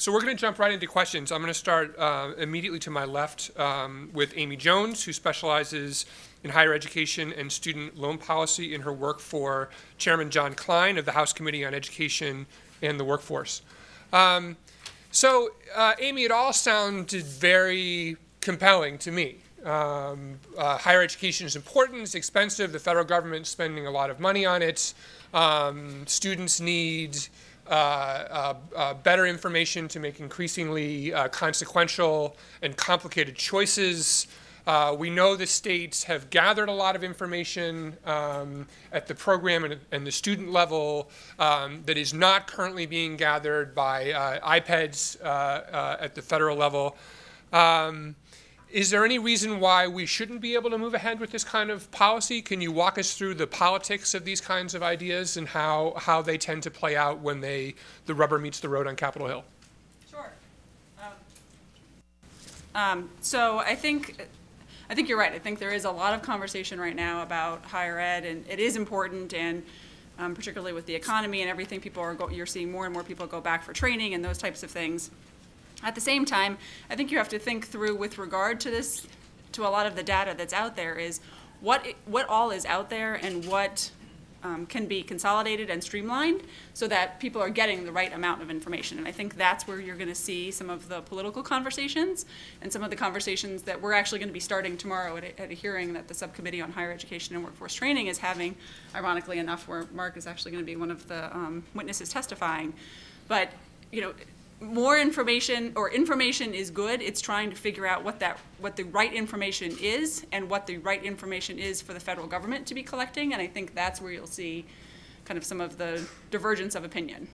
So we're going to jump right into questions. I'm going to start immediately to my left with Amy Jones, who specializes in higher education and student loan policy in her work for Chairman John Klein of the House Committee on Education and the Workforce. Amy, it all sounded very compelling to me. Higher education is important, it's expensive, the federal government's spending a lot of money on it. Students need better information to make increasingly consequential and complicated choices. We know the states have gathered a lot of information at the program and the student level that is not currently being gathered by IPEDs at the federal level. Is there any reason why we shouldn't be able to move ahead with this kind of policy? Can you walk us through the politics of these kinds of ideas and how they tend to play out when the rubber meets the road on Capitol Hill? Sure. So I think you're right. I think there is a lot of conversation right now about higher ed, and it is important, and particularly with the economy and everything, you're seeing more and more people go back for training and those types of things. At the same time, I think you have to think through with regard to this, to a lot of the data that's out there, is what all is out there and what can be consolidated and streamlined so that people are getting the right amount of information. And I think that's where you're going to see some of the political conversations and some of the conversations that we're actually going to be starting tomorrow at a hearing that the Subcommittee on Higher Education and Workforce Training is having, ironically enough, where Mark is actually going to be one of the witnesses testifying. But, you know, more information, or information is good. It's trying to figure out what the right information is and what the right information is for the federal government to be collecting. And I think that's where you'll see kind of some of the divergence of opinion.